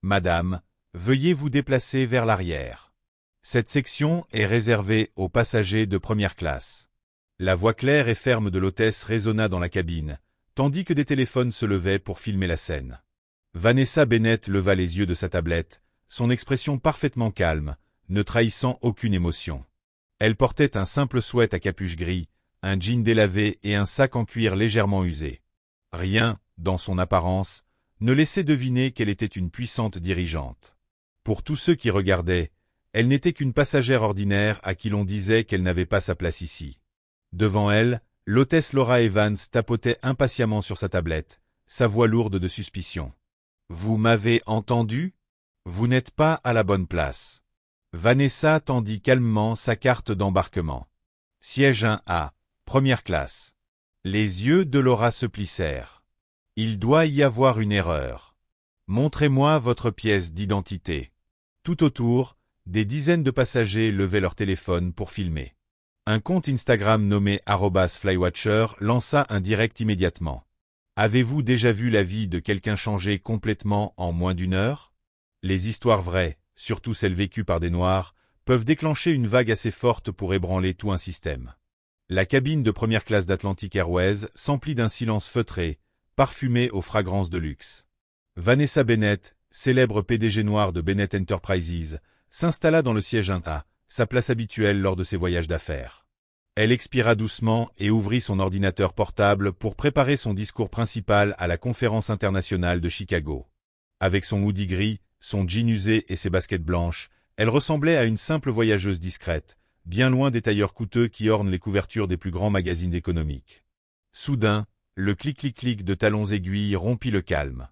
Madame, veuillez vous déplacer vers l'arrière. Cette section est réservée aux passagers de première classe. La voix claire et ferme de l'hôtesse résonna dans la cabine, tandis que des téléphones se levaient pour filmer la scène. Vanessa Bennett leva les yeux de sa tablette, son expression parfaitement calme, ne trahissant aucune émotion. Elle portait un simple sweat à capuche gris, un jean délavé et un sac en cuir légèrement usé. Rien, dans son apparence, ne laissait deviner qu'elle était une puissante dirigeante. Pour tous ceux qui regardaient, elle n'était qu'une passagère ordinaire à qui l'on disait qu'elle n'avait pas sa place ici. Devant elle, l'hôtesse Laura Evans tapotait impatiemment sur sa tablette, sa voix lourde de suspicion. « Vous m'avez entendu? Vous n'êtes pas à la bonne place. » Vanessa tendit calmement sa carte d'embarquement. Siège 1A, première classe. Les yeux de Laura se plissèrent. « Il doit y avoir une erreur. Montrez-moi votre pièce d'identité. » Tout autour, des dizaines de passagers levaient leur téléphone pour filmer. Un compte Instagram nommé @flywatcher lança un direct immédiatement. Avez-vous déjà vu la vie de quelqu'un changer complètement en moins d'une heure? Les histoires vraies, surtout celles vécues par des Noirs, peuvent déclencher une vague assez forte pour ébranler tout un système. La cabine de première classe d'Atlantic Airways s'emplit d'un silence feutré, parfumé aux fragrances de luxe. Vanessa Bennett, célèbre PDG noire de Bennett Enterprises, s'installa dans le siège 1A, sa place habituelle lors de ses voyages d'affaires. Elle expira doucement et ouvrit son ordinateur portable pour préparer son discours principal à la conférence internationale de Chicago. Avec son hoodie gris, son jean usé et ses baskets blanches, elle ressemblait à une simple voyageuse discrète, bien loin des tailleurs coûteux qui ornent les couvertures des plus grands magazines économiques. Soudain, le clic-clic-clic de talons aiguilles rompit le calme.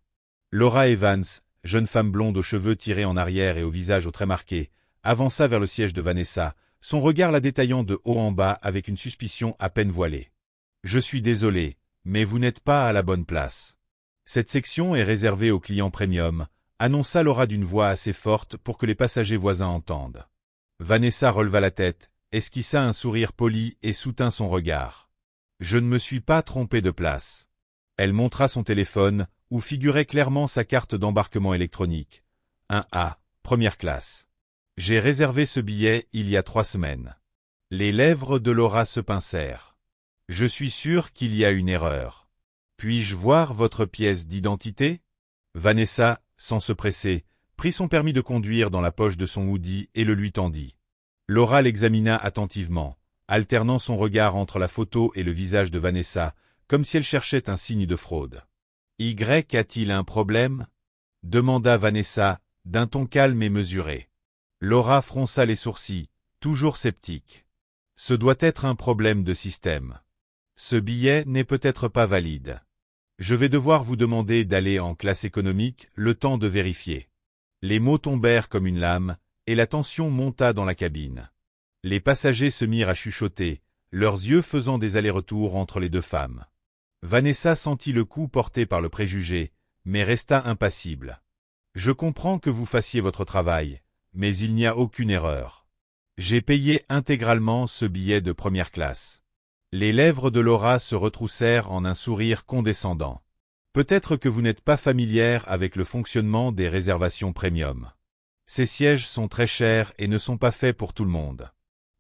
Laura Evans, jeune femme blonde aux cheveux tirés en arrière et au visage aux traits marqués, avança vers le siège de Vanessa, son regard la détaillant de haut en bas avec une suspicion à peine voilée. « Je suis désolé, mais vous n'êtes pas à la bonne place. Cette section est réservée aux clients premium, » annonça Laura d'une voix assez forte pour que les passagers voisins entendent. Vanessa releva la tête, esquissa un sourire poli et soutint son regard. « Je ne me suis pas trompée de place. » Elle montra son téléphone, où figurait clairement sa carte d'embarquement électronique. 1A, première classe. J'ai réservé ce billet il y a 3 semaines. Les lèvres de Laura se pincèrent. Je suis sûr qu'il y a une erreur. Puis-je voir votre pièce d'identité? Vanessa, sans se presser, prit son permis de conduire dans la poche de son hoodie et le lui tendit. Laura l'examina attentivement, alternant son regard entre la photo et le visage de Vanessa, comme si elle cherchait un signe de fraude. Y a-t-il un problème? Demanda Vanessa, d'un ton calme et mesuré. Laura fronça les sourcils, toujours sceptique. Ce doit être un problème de système. Ce billet n'est peut-être pas valide. Je vais devoir vous demander d'aller en classe économique, le temps de vérifier. Les mots tombèrent comme une lame, et la tension monta dans la cabine. Les passagers se mirent à chuchoter, leurs yeux faisant des allers-retours entre les deux femmes. Vanessa sentit le coup porté par le préjugé, mais resta impassible. « Je comprends que vous fassiez votre travail, mais il n'y a aucune erreur. J'ai payé intégralement ce billet de première classe. » Les lèvres de Laura se retroussèrent en un sourire condescendant. « Peut-être que vous n'êtes pas familière avec le fonctionnement des réservations premium. Ces sièges sont très chers et ne sont pas faits pour tout le monde.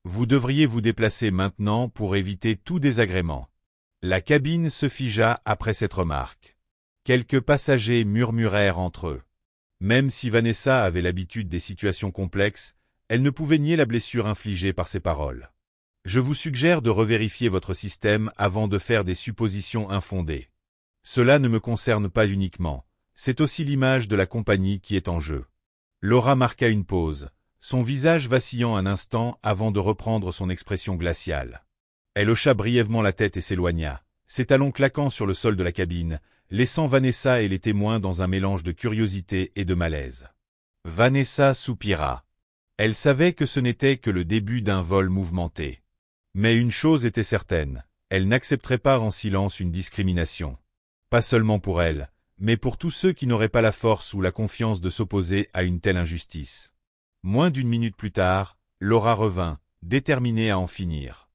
Vous devriez vous déplacer maintenant pour éviter tout désagrément. » La cabine se figea après cette remarque. Quelques passagers murmurèrent entre eux. Même si Vanessa avait l'habitude des situations complexes, elle ne pouvait nier la blessure infligée par ses paroles. « Je vous suggère de revérifier votre système avant de faire des suppositions infondées. Cela ne me concerne pas uniquement, c'est aussi l'image de la compagnie qui est en jeu. » Laura marqua une pause, son visage vacillant un instant avant de reprendre son expression glaciale. Elle hocha brièvement la tête et s'éloigna, ses talons claquant sur le sol de la cabine, laissant Vanessa et les témoins dans un mélange de curiosité et de malaise. Vanessa soupira. Elle savait que ce n'était que le début d'un vol mouvementé. Mais une chose était certaine, elle n'accepterait pas en silence une discrimination. Pas seulement pour elle, mais pour tous ceux qui n'auraient pas la force ou la confiance de s'opposer à une telle injustice. Moins d'une minute plus tard, Laura revint, déterminée à en finir.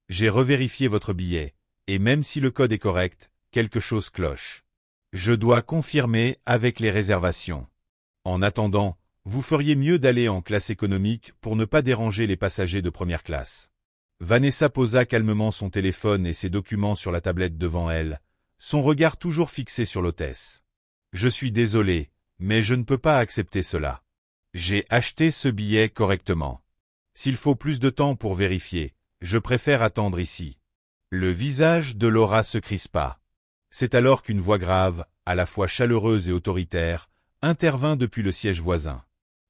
« J'ai revérifié votre billet, et même si le code est correct, quelque chose cloche. Je dois confirmer avec les réservations. » En attendant, vous feriez mieux d'aller en classe économique pour ne pas déranger les passagers de première classe. Vanessa posa calmement son téléphone et ses documents sur la tablette devant elle, son regard toujours fixé sur l'hôtesse. Je suis désolé, mais je ne peux pas accepter cela. J'ai acheté ce billet correctement. S'il faut plus de temps pour vérifier, je préfère attendre ici. Le visage de Laura se crispa. C'est alors qu'une voix grave, à la fois chaleureuse et autoritaire, intervint depuis le siège voisin.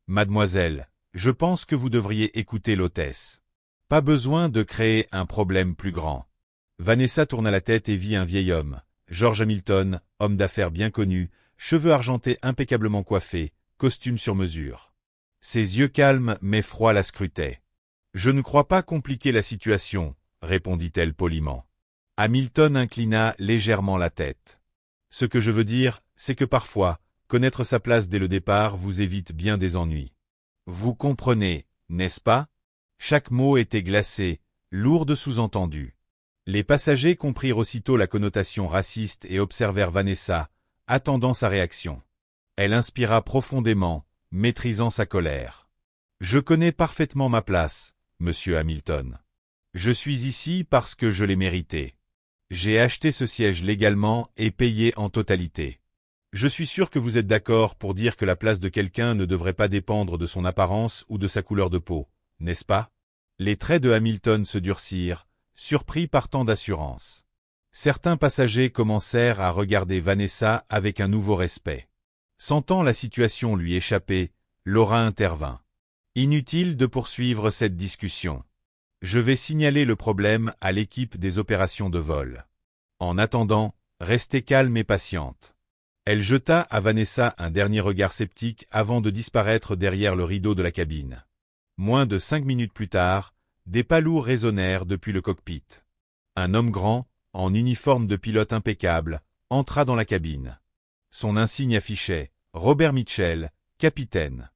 Mademoiselle, je pense que vous devriez écouter l'hôtesse. Pas besoin de créer un problème plus grand. Vanessa tourna la tête et vit un vieil homme, George Hamilton, homme d'affaires bien connu, cheveux argentés impeccablement coiffés, costume sur mesure. Ses yeux calmes mais froids la scrutaient. « Je ne crois pas compliquer la situation, » répondit-elle poliment. Hamilton inclina légèrement la tête. « Ce que je veux dire, c'est que parfois, connaître sa place dès le départ vous évite bien des ennuis. Vous comprenez, n'est-ce pas ?» Chaque mot était glacé, lourd de sous-entendus. Les passagers comprirent aussitôt la connotation raciste et observèrent Vanessa, attendant sa réaction. Elle inspira profondément, maîtrisant sa colère. « Je connais parfaitement ma place, monsieur Hamilton. Je suis ici parce que je l'ai mérité. J'ai acheté ce siège légalement et payé en totalité. Je suis sûr que vous êtes d'accord pour dire que la place de quelqu'un ne devrait pas dépendre de son apparence ou de sa couleur de peau. N'est-ce pas ?» Les traits de Hamilton se durcirent, surpris par tant d'assurance. Certains passagers commencèrent à regarder Vanessa avec un nouveau respect. Sentant la situation lui échapper, Laura intervint. « Inutile de poursuivre cette discussion. Je vais signaler le problème à l'équipe des opérations de vol. En attendant, restez calme et patiente. » Elle jeta à Vanessa un dernier regard sceptique avant de disparaître derrière le rideau de la cabine. Moins de 5 minutes plus tard, des pas lourds résonnèrent depuis le cockpit. Un homme grand, en uniforme de pilote impeccable, entra dans la cabine. Son insigne affichait « Robert Mitchell, capitaine ».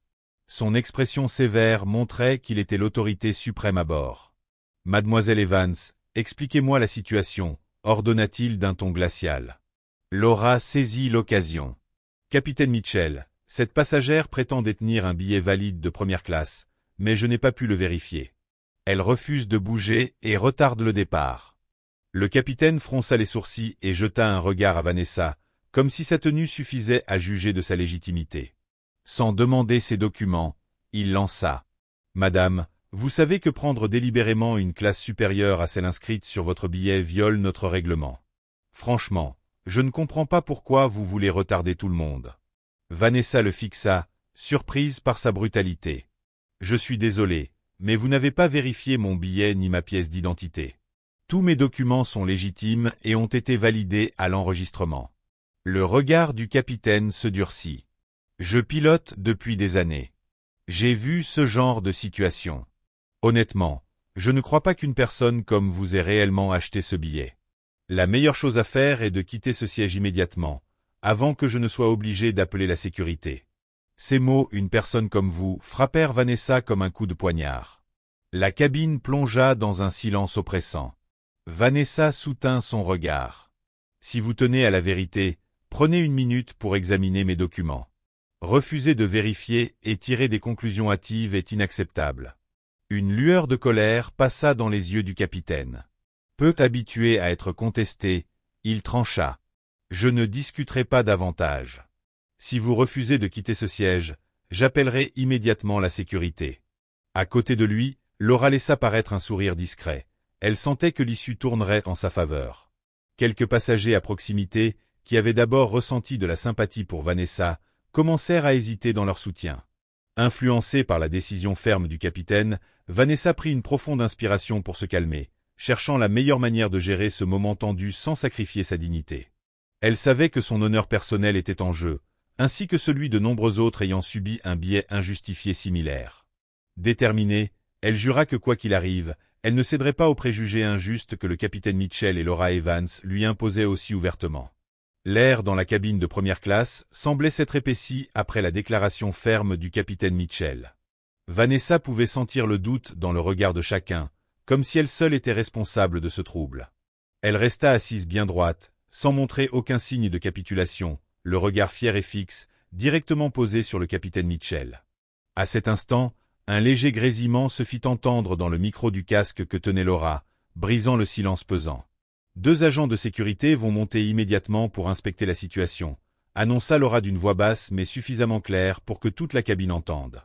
Son expression sévère montrait qu'il était l'autorité suprême à bord. « Mademoiselle Evans, expliquez-moi la situation », ordonna-t-il d'un ton glacial. Laura saisit l'occasion. « Capitaine Mitchell, cette passagère prétend détenir un billet valide de première classe, mais je n'ai pas pu le vérifier. Elle refuse de bouger et retarde le départ. » Le capitaine fronça les sourcils et jeta un regard à Vanessa, comme si sa tenue suffisait à juger de sa légitimité. Sans demander ses documents, il lança. « Madame, vous savez que prendre délibérément une classe supérieure à celle inscrite sur votre billet viole notre règlement. Franchement, je ne comprends pas pourquoi vous voulez retarder tout le monde. » Vanessa le fixa, surprise par sa brutalité. « Je suis désolé, mais vous n'avez pas vérifié mon billet ni ma pièce d'identité. Tous mes documents sont légitimes et ont été validés à l'enregistrement. » Le regard du capitaine se durcit. « Je pilote depuis des années. J'ai vu ce genre de situation. Honnêtement, je ne crois pas qu'une personne comme vous ait réellement acheté ce billet. La meilleure chose à faire est de quitter ce siège immédiatement, avant que je ne sois obligé d'appeler la sécurité. » Ces mots, une personne comme vous, frappèrent Vanessa comme un coup de poignard. La cabine plongea dans un silence oppressant. Vanessa soutint son regard. « Si vous tenez à la vérité, prenez une minute pour examiner mes documents. Refuser de vérifier et tirer des conclusions hâtives est inacceptable. » Une lueur de colère passa dans les yeux du capitaine. Peu habitué à être contesté, il trancha. « Je ne discuterai pas davantage. Si vous refusez de quitter ce siège, j'appellerai immédiatement la sécurité. » À côté de lui, Laura laissa paraître un sourire discret. Elle sentait que l'issue tournerait en sa faveur. Quelques passagers à proximité, qui avaient d'abord ressenti de la sympathie pour Vanessa, commencèrent à hésiter dans leur soutien. Influencée par la décision ferme du capitaine, Vanessa prit une profonde inspiration pour se calmer, cherchant la meilleure manière de gérer ce moment tendu sans sacrifier sa dignité. Elle savait que son honneur personnel était en jeu, ainsi que celui de nombreux autres ayant subi un biais injustifié similaire. Déterminée, elle jura que quoi qu'il arrive, elle ne céderait pas aux préjugés injustes que le capitaine Mitchell et Laura Evans lui imposaient aussi ouvertement. L'air dans la cabine de première classe semblait s'être épaissi après la déclaration ferme du capitaine Mitchell. Vanessa pouvait sentir le doute dans le regard de chacun, comme si elle seule était responsable de ce trouble. Elle resta assise bien droite, sans montrer aucun signe de capitulation, le regard fier et fixe, directement posée sur le capitaine Mitchell. À cet instant, un léger grésillement se fit entendre dans le micro du casque que tenait Laura, brisant le silence pesant. « 2 agents de sécurité vont monter immédiatement pour inspecter la situation », annonça Laura d'une voix basse mais suffisamment claire pour que toute la cabine entende.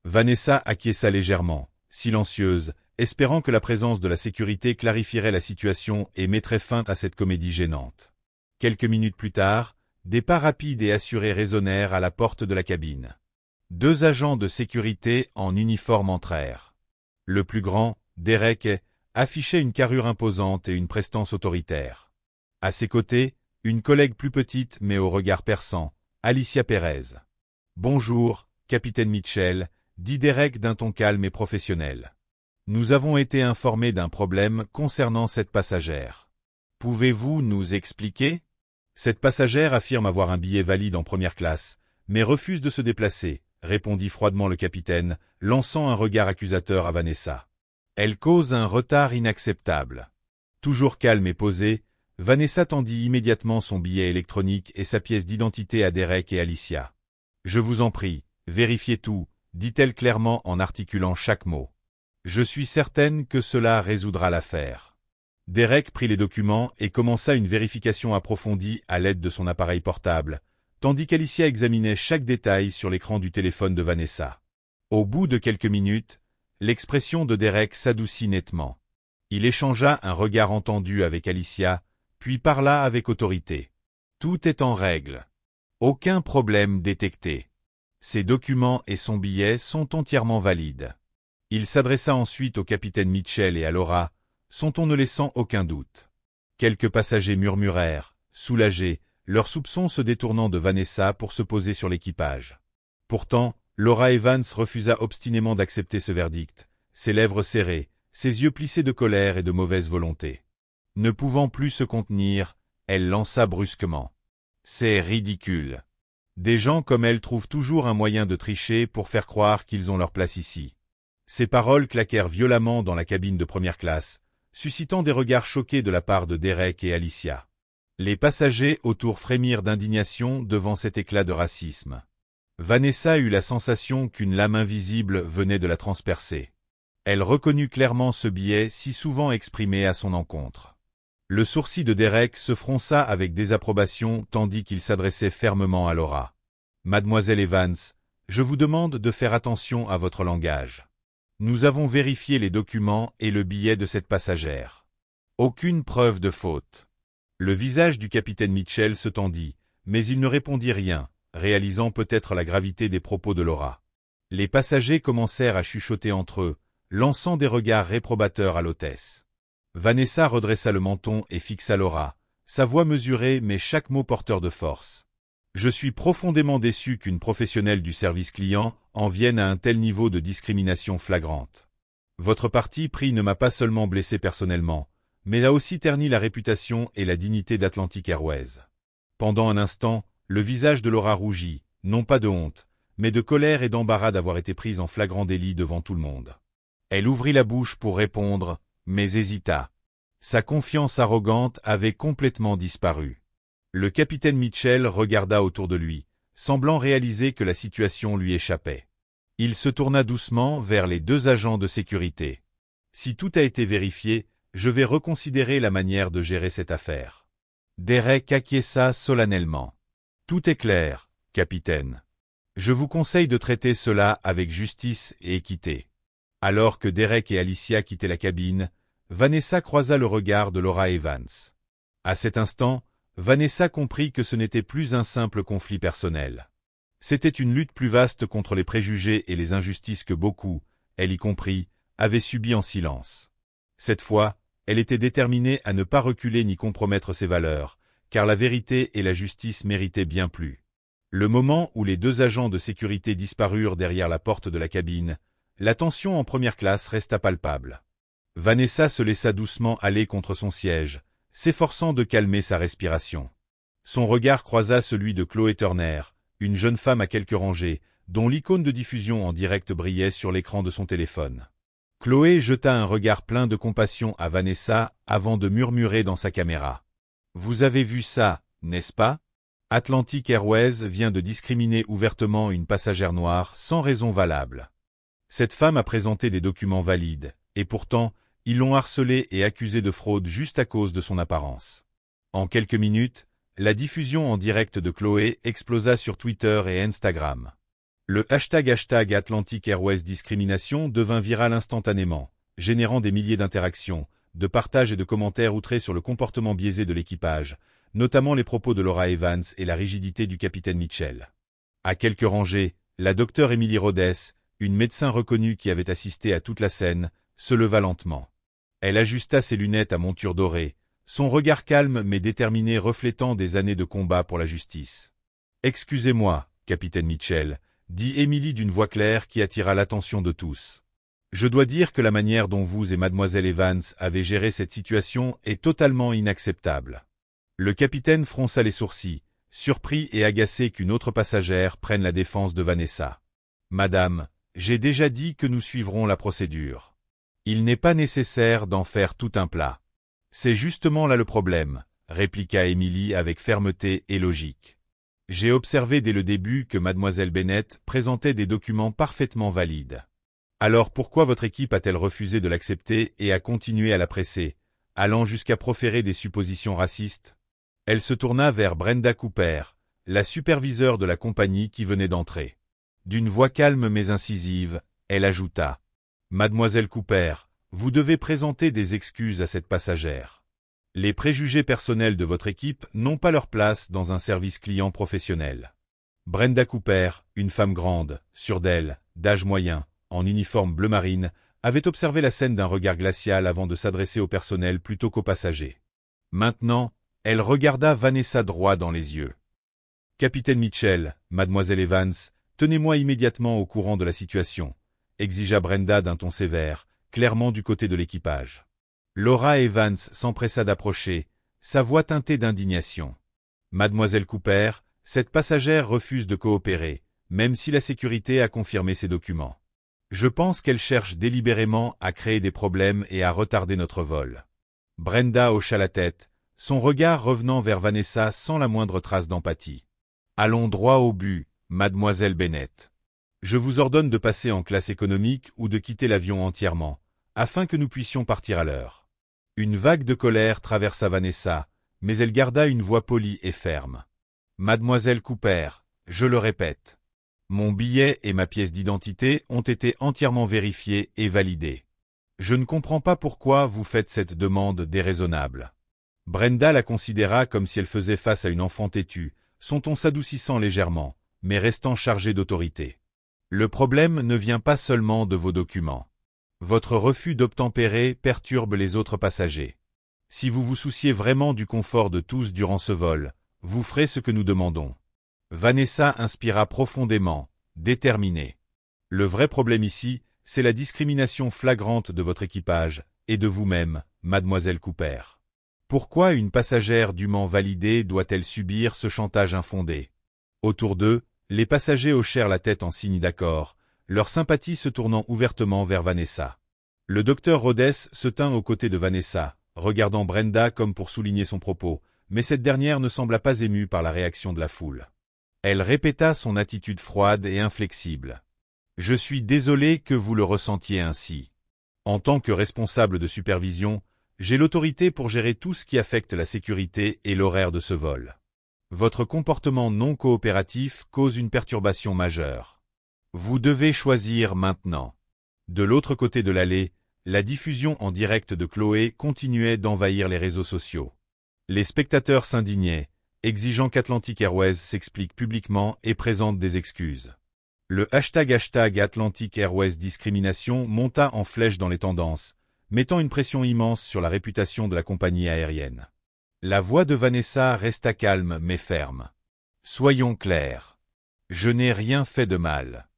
Vanessa acquiesça légèrement, silencieuse, espérant que la présence de la sécurité clarifierait la situation et mettrait fin à cette comédie gênante. Quelques minutes plus tard, des pas rapides et assurés résonnèrent à la porte de la cabine. 2 agents de sécurité en uniforme entrèrent. Le plus grand, Derek, affichait une carrure imposante et une prestance autoritaire. À ses côtés, une collègue plus petite mais au regard perçant, Alicia Perez. « Bonjour, capitaine Mitchell », dit Derek d'un ton calme et professionnel. « Nous avons été informés d'un problème concernant cette passagère. Pouvez-vous nous expliquer ?» Cette passagère affirme avoir un billet valide en première classe, mais refuse de se déplacer, répondit froidement le capitaine, lançant un regard accusateur à Vanessa. Elle cause un retard inacceptable. Toujours calme et posée, Vanessa tendit immédiatement son billet électronique et sa pièce d'identité à Derek et Alicia. « Je vous en prie, vérifiez tout », dit-elle clairement en articulant chaque mot. « Je suis certaine que cela résoudra l'affaire. » Derek prit les documents et commença une vérification approfondie à l'aide de son appareil portable, tandis qu'Alicia examinait chaque détail sur l'écran du téléphone de Vanessa. Au bout de quelques minutes, l'expression de Derek s'adoucit nettement. Il échangea un regard entendu avec Alicia, puis parla avec autorité. « Tout est en règle. Aucun problème détecté. Ces documents et son billet sont entièrement valides. » Il s'adressa ensuite au capitaine Mitchell et à Laura, son ton ne laissant aucun doute. Quelques passagers murmurèrent, soulagés, leurs soupçons se détournant de Vanessa pour se poser sur l'équipage. Pourtant, Laura Evans refusa obstinément d'accepter ce verdict, ses lèvres serrées, ses yeux plissés de colère et de mauvaise volonté. Ne pouvant plus se contenir, elle lança brusquement. « C'est ridicule. Des gens comme elle trouvent toujours un moyen de tricher pour faire croire qu'ils ont leur place ici. » Ces paroles claquèrent violemment dans la cabine de première classe, suscitant des regards choqués de la part de Derek et Alicia. Les passagers autour frémirent d'indignation devant cet éclat de racisme. Vanessa eut la sensation qu'une lame invisible venait de la transpercer. Elle reconnut clairement ce biais si souvent exprimé à son encontre. Le sourcil de Derek se fronça avec désapprobation tandis qu'il s'adressait fermement à Laura. « Mademoiselle Evans, je vous demande de faire attention à votre langage. Nous avons vérifié les documents et le billet de cette passagère. Aucune preuve de faute. » Le visage du capitaine Mitchell se tendit, mais il ne répondit rien, réalisant peut-être la gravité des propos de Laura. Les passagers commencèrent à chuchoter entre eux, lançant des regards réprobateurs à l'hôtesse. Vanessa redressa le menton et fixa Laura, sa voix mesurée mais chaque mot porteur de force. « Je suis profondément déçu qu'une professionnelle du service client en vienne à un tel niveau de discrimination flagrante. Votre parti pris ne m'a pas seulement blessé personnellement, mais a aussi terni la réputation et la dignité d'Atlantic Airways. » Pendant un instant, le visage de Laura rougit, non pas de honte, mais de colère et d'embarras d'avoir été prise en flagrant délit devant tout le monde. Elle ouvrit la bouche pour répondre, mais hésita. Sa confiance arrogante avait complètement disparu. Le capitaine Mitchell regarda autour de lui, semblant réaliser que la situation lui échappait. Il se tourna doucement vers les 2 agents de sécurité. « Si tout a été vérifié, je vais reconsidérer la manière de gérer cette affaire. » Derek acquiesça solennellement. « Tout est clair, capitaine. Je vous conseille de traiter cela avec justice et équité. » Alors que Derek et Alicia quittaient la cabine, Vanessa croisa le regard de Laura Evans. À cet instant, Vanessa comprit que ce n'était plus un simple conflit personnel. C'était une lutte plus vaste contre les préjugés et les injustices que beaucoup, elle y compris, avaient subies en silence. Cette fois, elle était déterminée à ne pas reculer ni compromettre ses valeurs, car la vérité et la justice méritaient bien plus. Le moment où les 2 agents de sécurité disparurent derrière la porte de la cabine, la tension en première classe resta palpable. Vanessa se laissa doucement aller contre son siège, s'efforçant de calmer sa respiration. Son regard croisa celui de Chloé Turner, une jeune femme à quelques rangées, dont l'icône de diffusion en direct brillait sur l'écran de son téléphone. Chloé jeta un regard plein de compassion à Vanessa avant de murmurer dans sa caméra. « Vous avez vu ça, n'est-ce pas ? Atlantic Airways vient de discriminer ouvertement une passagère noire sans raison valable. Cette femme a présenté des documents valides, et pourtant, ils l'ont harcelée et accusée de fraude juste à cause de son apparence. En quelques minutes, la diffusion en direct de Chloé explosa sur Twitter et Instagram. Le hashtag Atlantic Airways discrimination devint viral instantanément, générant des milliers d'interactions, de partages et de commentaires outrés sur le comportement biaisé de l'équipage, notamment les propos de Laura Evans et la rigidité du capitaine Mitchell. À quelques rangées, la docteure Emily Rhodes, une médecin reconnue qui avait assisté à toute la scène, se leva lentement. Elle ajusta ses lunettes à monture dorée, son regard calme mais déterminé reflétant des années de combat pour la justice. « Excusez-moi, capitaine Mitchell », dit Emily d'une voix claire qui attira l'attention de tous. « Je dois dire que la manière dont vous et mademoiselle Evans avez géré cette situation est totalement inacceptable. » Le capitaine fronça les sourcils, surpris et agacé qu'une autre passagère prenne la défense de Vanessa. « Madame, j'ai déjà dit que nous suivrons la procédure. Il n'est pas nécessaire d'en faire tout un plat. » « C'est justement là le problème, » répliqua Emily avec fermeté et logique. « J'ai observé dès le début que mademoiselle Bennett présentait des documents parfaitement valides. Alors pourquoi votre équipe a-t-elle refusé de l'accepter et a continué à la presser, allant jusqu'à proférer des suppositions racistes ?» Elle se tourna vers Brenda Cooper, la superviseure de la compagnie qui venait d'entrer. D'une voix calme mais incisive, elle ajouta « Mademoiselle Cooper, vous devez présenter des excuses à cette passagère. Les préjugés personnels de votre équipe n'ont pas leur place dans un service client professionnel. » Brenda Cooper, une femme grande, sûre d'elle, d'âge moyen, en uniforme bleu marine, avait observé la scène d'un regard glacial avant de s'adresser au personnel plutôt qu'aux passagers. Maintenant, elle regarda Vanessa droit dans les yeux. « Capitaine Mitchell, mademoiselle Evans, tenez-moi immédiatement au courant de la situation, » exigea Brenda d'un ton sévère, clairement du côté de l'équipage. Laura Evans s'empressa d'approcher, sa voix teintée d'indignation. « Mademoiselle Cooper, cette passagère refuse de coopérer, même si la sécurité a confirmé ses documents. Je pense qu'elle cherche délibérément à créer des problèmes et à retarder notre vol. » Brenda hocha la tête, son regard revenant vers Vanessa sans la moindre trace d'empathie. « Allons droit au but, mademoiselle Bennett. Je vous ordonne de passer en classe économique ou de quitter l'avion entièrement, afin que nous puissions partir à l'heure. » Une vague de colère traversa Vanessa, mais elle garda une voix polie et ferme. « Mademoiselle Cooper, je le répète. Mon billet et ma pièce d'identité ont été entièrement vérifiés et validés. Je ne comprends pas pourquoi vous faites cette demande déraisonnable. » Brenda la considéra comme si elle faisait face à une enfant têtue, son ton s'adoucissant légèrement, mais restant chargé d'autorité. « Le problème ne vient pas seulement de vos documents. Votre refus d'obtempérer perturbe les autres passagers. Si vous vous souciez vraiment du confort de tous durant ce vol, vous ferez ce que nous demandons. » Vanessa inspira profondément, déterminée. « Le vrai problème ici, c'est la discrimination flagrante de votre équipage, et de vous-même, mademoiselle Cooper. Pourquoi une passagère dûment validée doit-elle subir ce chantage infondé ?» Autour d'eux, les passagers hochèrent la tête en signe d'accord, leur sympathie se tournant ouvertement vers Vanessa. Le docteur Rhodes se tint aux côtés de Vanessa, regardant Brenda comme pour souligner son propos, mais cette dernière ne sembla pas émue par la réaction de la foule. Elle répéta son attitude froide et inflexible. « Je suis désolé que vous le ressentiez ainsi. En tant que responsable de supervision, j'ai l'autorité pour gérer tout ce qui affecte la sécurité et l'horaire de ce vol. Votre comportement non coopératif cause une perturbation majeure. Vous devez choisir maintenant. » De l'autre côté de l'allée, la diffusion en direct de Chloé continuait d'envahir les réseaux sociaux. Les spectateurs s'indignaient, exigeant qu'Atlantic Airways s'explique publiquement et présente des excuses. Le hashtag Atlantic Airways discrimination monta en flèche dans les tendances, mettant une pression immense sur la réputation de la compagnie aérienne. La voix de Vanessa resta calme mais ferme. « Soyons clairs. Je n'ai rien fait de mal.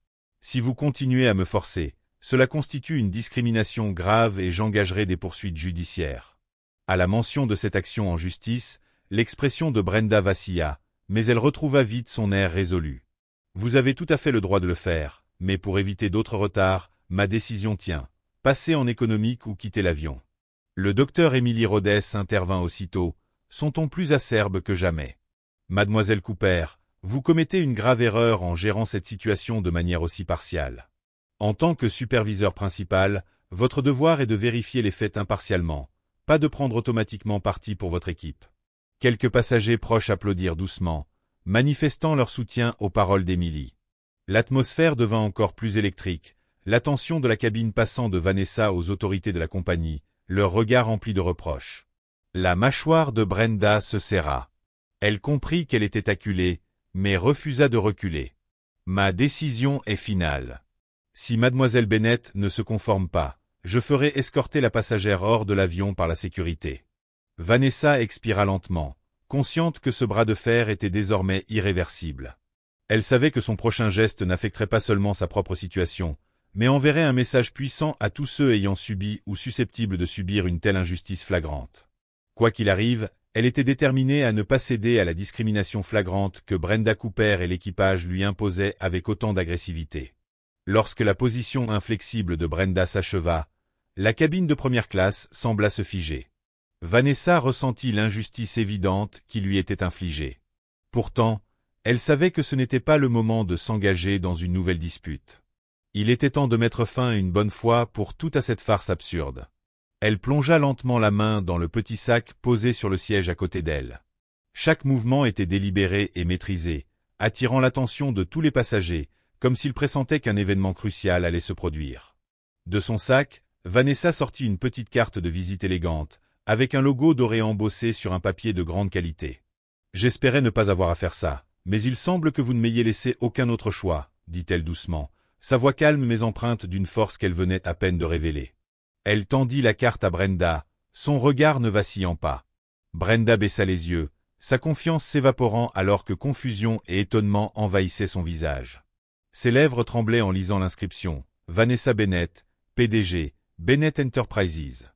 Si vous continuez à me forcer, cela constitue une discrimination grave et j'engagerai des poursuites judiciaires. » À la mention de cette action en justice, l'expression de Brenda vacilla, mais elle retrouva vite son air résolu. « Vous avez tout à fait le droit de le faire, mais pour éviter d'autres retards, ma décision tient. Passez en économique ou quittez l'avion. » Le docteur Emily Rhodes intervint aussitôt, son ton plus acerbe que jamais. « Mademoiselle Cooper, vous commettez une grave erreur en gérant cette situation de manière aussi partiale. En tant que superviseur principal, votre devoir est de vérifier les faits impartialement, pas de prendre automatiquement parti pour votre équipe. Quelques passagers proches applaudirent doucement, manifestant leur soutien aux paroles d'Emily. L'atmosphère devint encore plus électrique, l'attention de la cabine passant de Vanessa aux autorités de la compagnie, leur regard empli de reproches. La mâchoire de Brenda se serra. Elle comprit qu'elle était acculée, mais refusa de reculer. Ma décision est finale. Si mademoiselle Bennett ne se conforme pas, je ferai escorter la passagère hors de l'avion par la sécurité. Vanessa expira lentement, consciente que ce bras de fer était désormais irréversible. Elle savait que son prochain geste n'affecterait pas seulement sa propre situation, mais enverrait un message puissant à tous ceux ayant subi ou susceptibles de subir une telle injustice flagrante. Quoi qu'il arrive, elle était déterminée à ne pas céder à la discrimination flagrante que Brenda Cooper et l'équipage lui imposaient avec autant d'agressivité. Lorsque la position inflexible de Brenda s'acheva, la cabine de première classe sembla se figer. Vanessa ressentit l'injustice évidente qui lui était infligée. Pourtant, elle savait que ce n'était pas le moment de s'engager dans une nouvelle dispute. Il était temps de mettre fin une bonne fois pour toute à cette farce absurde. Elle plongea lentement la main dans le petit sac posé sur le siège à côté d'elle. Chaque mouvement était délibéré et maîtrisé, attirant l'attention de tous les passagers, comme s'il pressentait qu'un événement crucial allait se produire. De son sac, Vanessa sortit une petite carte de visite élégante, avec un logo doré embossé sur un papier de grande qualité. « J'espérais ne pas avoir à faire ça, mais il semble que vous ne m'ayez laissé aucun autre choix, » dit-elle doucement, sa voix calme mais empreinte d'une force qu'elle venait à peine de révéler. Elle tendit la carte à Brenda, son regard ne vacillant pas. Brenda baissa les yeux, sa confiance s'évaporant alors que confusion et étonnement envahissaient son visage. Ses lèvres tremblaient en lisant l'inscription « Vanessa Bennett, PDG, Bennett Enterprises ».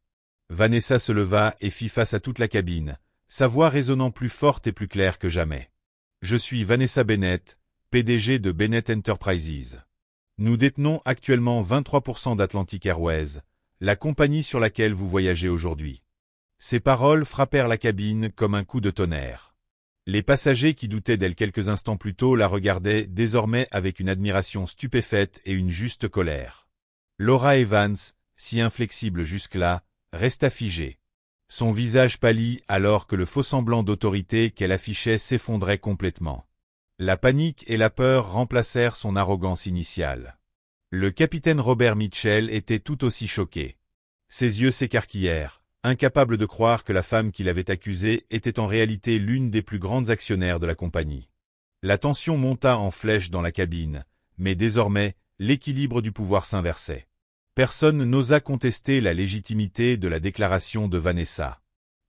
Vanessa se leva et fit face à toute la cabine, sa voix résonnant plus forte et plus claire que jamais. « Je suis Vanessa Bennett, PDG de Bennett Enterprises. Nous détenons actuellement 23% d'Atlantic Airways, la compagnie sur laquelle vous voyagez aujourd'hui. » Ces paroles frappèrent la cabine comme un coup de tonnerre. Les passagers qui doutaient d'elle quelques instants plus tôt la regardaient désormais avec une admiration stupéfaite et une juste colère. Laura Evans, si inflexible jusque-là, resta figée. Son visage pâlit alors que le faux-semblant d'autorité qu'elle affichait s'effondrait complètement. La panique et la peur remplacèrent son arrogance initiale. Le capitaine Robert Mitchell était tout aussi choqué. Ses yeux s'écarquillèrent, incapable de croire que la femme qui l'avait accusée était en réalité l'une des plus grandes actionnaires de la compagnie. La tension monta en flèche dans la cabine, mais désormais, l'équilibre du pouvoir s'inversait. Personne n'osa contester la légitimité de la déclaration de Vanessa.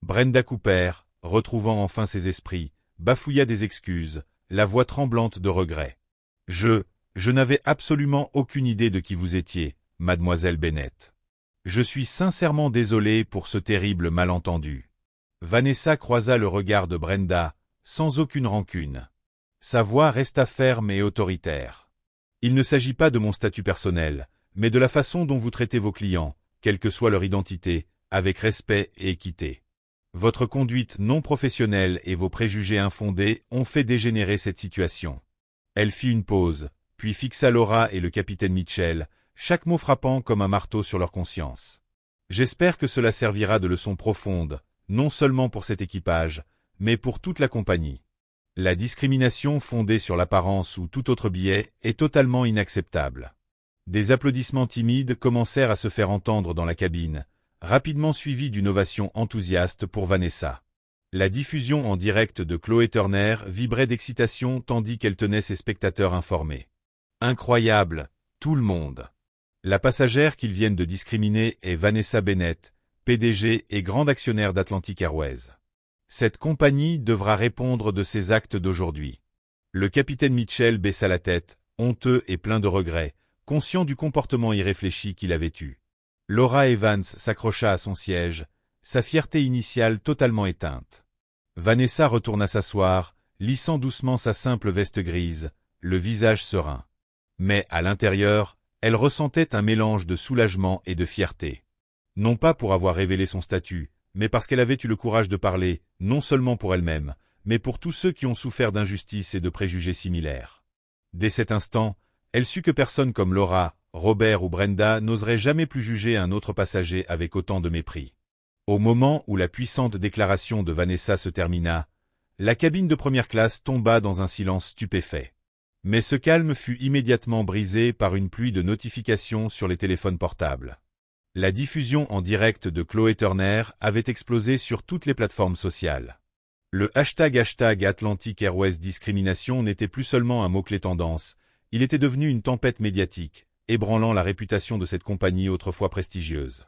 Brenda Cooper, retrouvant enfin ses esprits, bafouilla des excuses, la voix tremblante de regret. « Je n'avais absolument aucune idée de qui vous étiez, mademoiselle Bennett. Je suis sincèrement désolé pour ce terrible malentendu. » Vanessa croisa le regard de Brenda, sans aucune rancune. Sa voix resta ferme et autoritaire. « Il ne s'agit pas de mon statut personnel, mais de la façon dont vous traitez vos clients, quelle que soit leur identité, avec respect et équité. Votre conduite non professionnelle et vos préjugés infondés ont fait dégénérer cette situation. » Elle fit une pause, puis fixa Laura et le capitaine Mitchell, chaque mot frappant comme un marteau sur leur conscience. « J'espère que cela servira de leçon profonde, non seulement pour cet équipage, mais pour toute la compagnie. La discrimination fondée sur l'apparence ou tout autre biais est totalement inacceptable. » Des applaudissements timides commencèrent à se faire entendre dans la cabine, rapidement suivis d'une ovation enthousiaste pour Vanessa. La diffusion en direct de Chloé Turner vibrait d'excitation tandis qu'elle tenait ses spectateurs informés. Incroyable, tout le monde. La passagère qu'ils viennent de discriminer est Vanessa Bennett, PDG et grande actionnaire d'Atlantic Airways. Cette compagnie devra répondre de ses actes d'aujourd'hui. Le capitaine Mitchell baissa la tête, honteux et plein de regrets, conscient du comportement irréfléchi qu'il avait eu. Laura Evans s'accrocha à son siège, sa fierté initiale totalement éteinte. Vanessa retourna s'asseoir, lissant doucement sa simple veste grise, le visage serein. Mais, à l'intérieur, elle ressentait un mélange de soulagement et de fierté. Non pas pour avoir révélé son statut, mais parce qu'elle avait eu le courage de parler, non seulement pour elle-même, mais pour tous ceux qui ont souffert d'injustices et de préjugés similaires. Dès cet instant, elle sut que personne comme Laura, Robert ou Brenda n'oserait jamais plus juger un autre passager avec autant de mépris. Au moment où la puissante déclaration de Vanessa se termina, la cabine de première classe tomba dans un silence stupéfait. Mais ce calme fut immédiatement brisé par une pluie de notifications sur les téléphones portables. La diffusion en direct de Chloé Turner avait explosé sur toutes les plateformes sociales. Le hashtag Atlantic Airways discrimination n'était plus seulement un mot-clé tendance, il était devenu une tempête médiatique, ébranlant la réputation de cette compagnie autrefois prestigieuse.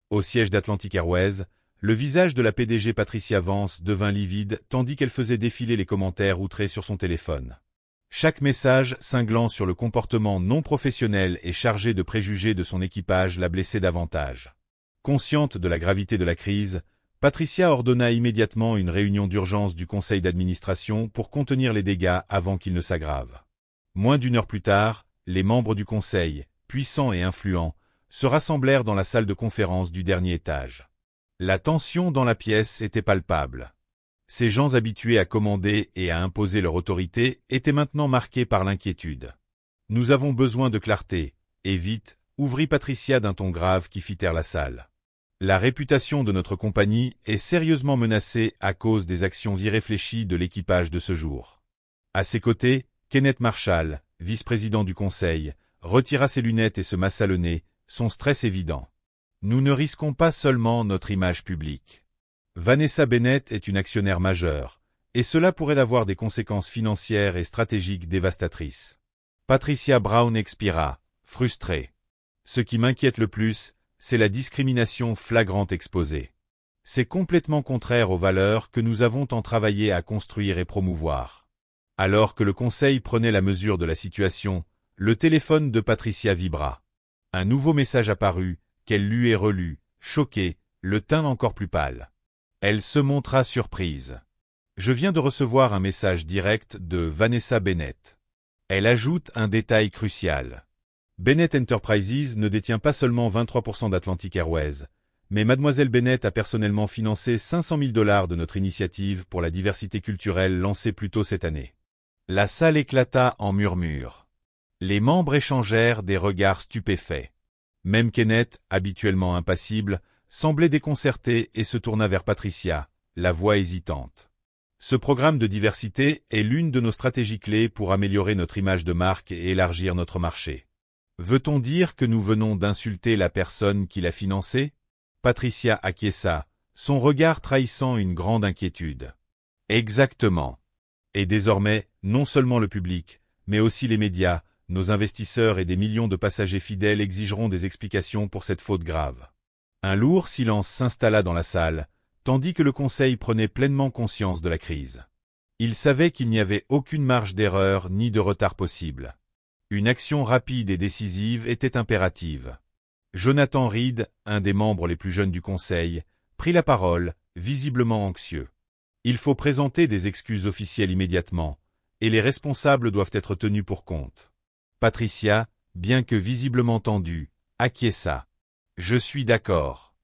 Au siège d'Atlantic Airways, le visage de la PDG Patricia Vance devint livide tandis qu'elle faisait défiler les commentaires outrés sur son téléphone. Chaque message cinglant sur le comportement non professionnel et chargé de préjugés de son équipage la blessait davantage. Consciente de la gravité de la crise, Patricia ordonna immédiatement une réunion d'urgence du conseil d'administration pour contenir les dégâts avant qu'ils ne s'aggravent. Moins d'une heure plus tard, les membres du conseil, puissants et influents, se rassemblèrent dans la salle de conférence du dernier étage. La tension dans la pièce était palpable. Ces gens habitués à commander et à imposer leur autorité étaient maintenant marqués par l'inquiétude. « Nous avons besoin de clarté, et vite », ouvrit Patricia d'un ton grave qui fit taire la salle. « La réputation de notre compagnie est sérieusement menacée à cause des actions irréfléchies de l'équipage de ce jour. » À ses côtés, Kenneth Marshall, vice-président du conseil, retira ses lunettes et se massa le nez, son stress évident. « Nous ne risquons pas seulement notre image publique. Vanessa Bennett est une actionnaire majeure, et cela pourrait avoir des conséquences financières et stratégiques dévastatrices. » Patricia Brown expira, frustrée. « Ce qui m'inquiète le plus, c'est la discrimination flagrante exposée. C'est complètement contraire aux valeurs que nous avons tant travaillé à construire et promouvoir. » Alors que le conseil prenait la mesure de la situation, le téléphone de Patricia vibra. Un nouveau message apparut, qu'elle lut et relut, choquée, le teint encore plus pâle. Elle se montra surprise. « Je viens de recevoir un message direct de Vanessa Bennett. » Elle ajoute un détail crucial. Bennett Enterprises ne détient pas seulement 23% d'Atlantic Airways, mais Mademoiselle Bennett a personnellement financé 500 000 $ de notre initiative pour la diversité culturelle lancée plus tôt cette année. La salle éclata en murmures. Les membres échangèrent des regards stupéfaits. Même Kenneth, habituellement impassible, semblait déconcerté et se tourna vers Patricia, la voix hésitante. Ce programme de diversité est l'une de nos stratégies clés pour améliorer notre image de marque et élargir notre marché. Veut-on dire que nous venons d'insulter la personne qui l'a financé? Patricia acquiesça, son regard trahissant une grande inquiétude. Exactement. Et désormais, non seulement le public, mais aussi les médias, nos investisseurs et des millions de passagers fidèles exigeront des explications pour cette faute grave. Un lourd silence s'installa dans la salle, tandis que le conseil prenait pleinement conscience de la crise. Il savait qu'il n'y avait aucune marge d'erreur ni de retard possible. Une action rapide et décisive était impérative. Jonathan Reed, un des membres les plus jeunes du conseil, prit la parole, visiblement anxieux. Il faut présenter des excuses officielles immédiatement, et les responsables doivent être tenus pour compte. Patricia, bien que visiblement tendue, acquiesça. « Je suis d'accord.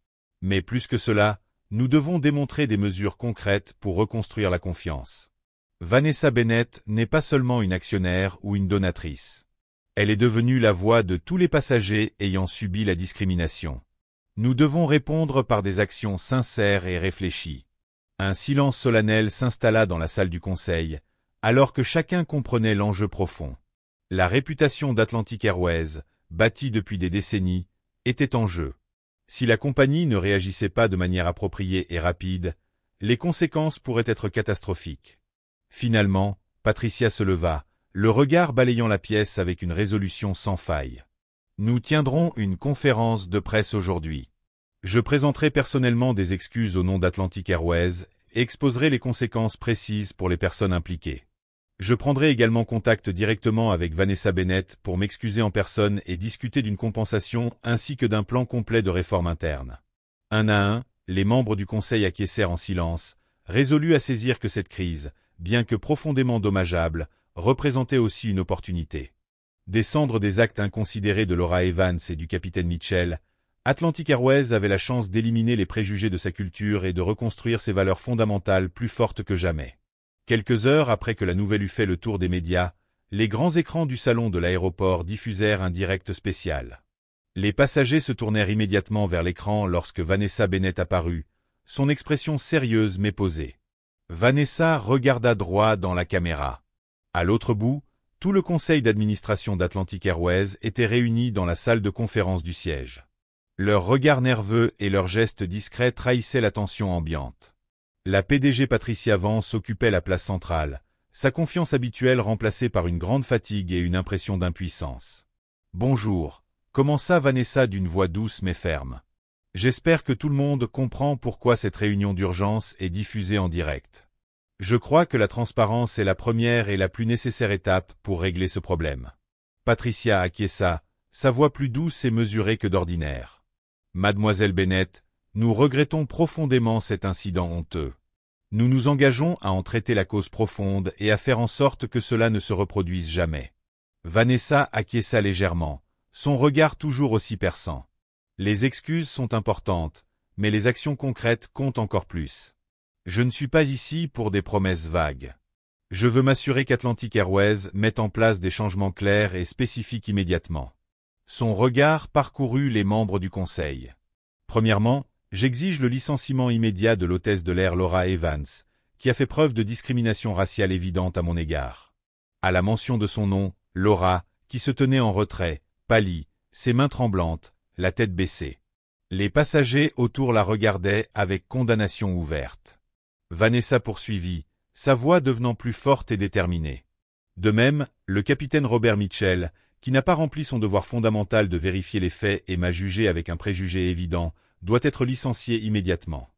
Mais plus que cela, nous devons démontrer des mesures concrètes pour reconstruire la confiance. Vanessa Bennett n'est pas seulement une actionnaire ou une donatrice. Elle est devenue la voix de tous les passagers ayant subi la discrimination. Nous devons répondre par des actions sincères et réfléchies. » Un silence solennel s'installa dans la salle du conseil, alors que chacun comprenait l'enjeu profond. La réputation d'Atlantic Airways, bâtie depuis des décennies, était en jeu. Si la compagnie ne réagissait pas de manière appropriée et rapide, les conséquences pourraient être catastrophiques. Finalement, Patricia se leva, le regard balayant la pièce avec une résolution sans faille. « Nous tiendrons une conférence de presse aujourd'hui. Je présenterai personnellement des excuses au nom d'Atlantic Airways et exposerai les conséquences précises pour les personnes impliquées. Je prendrai également contact directement avec Vanessa Bennett pour m'excuser en personne et discuter d'une compensation ainsi que d'un plan complet de réforme interne. » Un à un, les membres du conseil acquiescèrent en silence, résolus à saisir que cette crise, bien que profondément dommageable, représentait aussi une opportunité. Descendre des actes inconsidérés de Laura Evans et du capitaine Mitchell, Atlantic Airways avait la chance d'éliminer les préjugés de sa culture et de reconstruire ses valeurs fondamentales plus fortes que jamais. Quelques heures après que la nouvelle eut fait le tour des médias, les grands écrans du salon de l'aéroport diffusèrent un direct spécial. Les passagers se tournèrent immédiatement vers l'écran lorsque Vanessa Bennett apparut, son expression sérieuse mais posée. Vanessa regarda droit dans la caméra. À l'autre bout, tout le conseil d'administration d'Atlantic Airways était réuni dans la salle de conférence du siège. Leurs regards nerveux et leurs gestes discrets trahissaient la tension ambiante. La PDG Patricia Vance occupait la place centrale, sa confiance habituelle remplacée par une grande fatigue et une impression d'impuissance. « Bonjour », commença Vanessa d'une voix douce mais ferme. « J'espère que tout le monde comprend pourquoi cette réunion d'urgence est diffusée en direct. Je crois que la transparence est la première et la plus nécessaire étape pour régler ce problème. » Patricia acquiesça, sa voix plus douce et mesurée que d'ordinaire. « Mademoiselle Bennett, nous regrettons profondément cet incident honteux. Nous nous engageons à en traiter la cause profonde et à faire en sorte que cela ne se reproduise jamais. » Vanessa acquiesça légèrement, son regard toujours aussi perçant. « Les excuses sont importantes, mais les actions concrètes comptent encore plus. Je ne suis pas ici pour des promesses vagues. Je veux m'assurer qu'Atlantic Airways mette en place des changements clairs et spécifiques immédiatement. » Son regard parcourut les membres du conseil. « Premièrement, j'exige le licenciement immédiat de l'hôtesse de l'air Laura Evans, qui a fait preuve de discrimination raciale évidente à mon égard. » À la mention de son nom, Laura, qui se tenait en retrait, pâlit, ses mains tremblantes, la tête baissée. Les passagers autour la regardaient avec condamnation ouverte. Vanessa poursuivit, sa voix devenant plus forte et déterminée. De même, le capitaine Robert Mitchell, qui n'a pas rempli son devoir fondamental de vérifier les faits et m'a jugé avec un préjugé évident, doit être licencié immédiatement.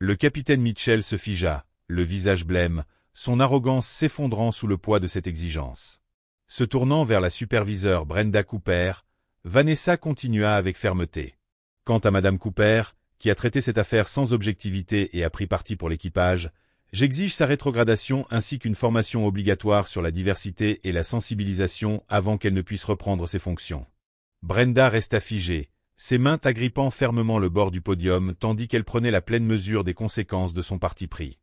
Le capitaine Mitchell se figea, le visage blême, son arrogance s'effondrant sous le poids de cette exigence. Se tournant vers la superviseure Brenda Cooper, Vanessa continua avec fermeté. Quant à Madame Cooper, qui a traité cette affaire sans objectivité et a pris parti pour l'équipage, j'exige sa rétrogradation ainsi qu'une formation obligatoire sur la diversité et la sensibilisation avant qu'elle ne puisse reprendre ses fonctions. Brenda resta figée, ses mains agrippant fermement le bord du podium tandis qu'elle prenait la pleine mesure des conséquences de son parti pris.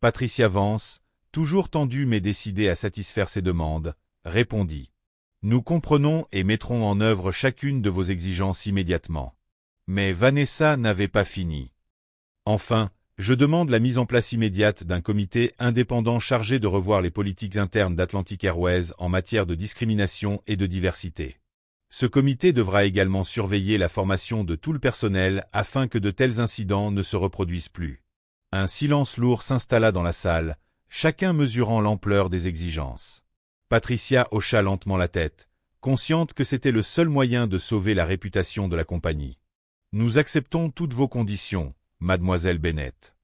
Patricia Vance, toujours tendue mais décidée à satisfaire ses demandes, répondit. « Nous comprenons et mettrons en œuvre chacune de vos exigences immédiatement. » Mais Vanessa n'avait pas fini. « Enfin, je demande la mise en place immédiate d'un comité indépendant chargé de revoir les politiques internes d'Atlantic Airways en matière de discrimination et de diversité. Ce comité devra également surveiller la formation de tout le personnel afin que de tels incidents ne se reproduisent plus. » Un silence lourd s'installa dans la salle, chacun mesurant l'ampleur des exigences. Patricia hocha lentement la tête, consciente que c'était le seul moyen de sauver la réputation de la compagnie. « Nous acceptons toutes vos conditions, Mademoiselle Bennett.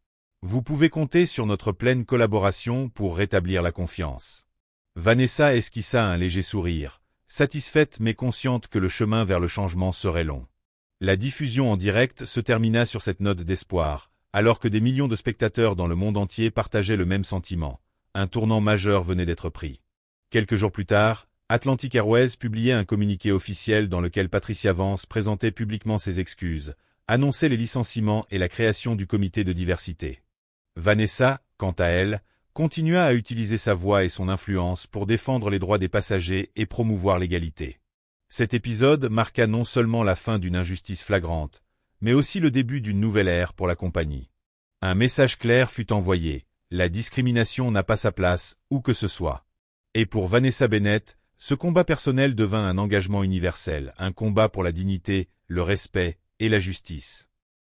Vous pouvez compter sur notre pleine collaboration pour rétablir la confiance. » Vanessa esquissa un léger sourire, satisfaite mais consciente que le chemin vers le changement serait long. La diffusion en direct se termina sur cette note d'espoir, alors que des millions de spectateurs dans le monde entier partageaient le même sentiment. Un tournant majeur venait d'être pris. Quelques jours plus tard, Atlantic Airways publiait un communiqué officiel dans lequel Patricia Vance présentait publiquement ses excuses, annonçait les licenciements et la création du comité de diversité. Vanessa, quant à elle, continua à utiliser sa voix et son influence pour défendre les droits des passagers et promouvoir l'égalité. Cet épisode marqua non seulement la fin d'une injustice flagrante, mais aussi le début d'une nouvelle ère pour la compagnie. Un message clair fut envoyé, la discrimination n'a pas sa place, où que ce soit. Et pour Vanessa Bennett, ce combat personnel devint un engagement universel, un combat pour la dignité, le respect et la justice.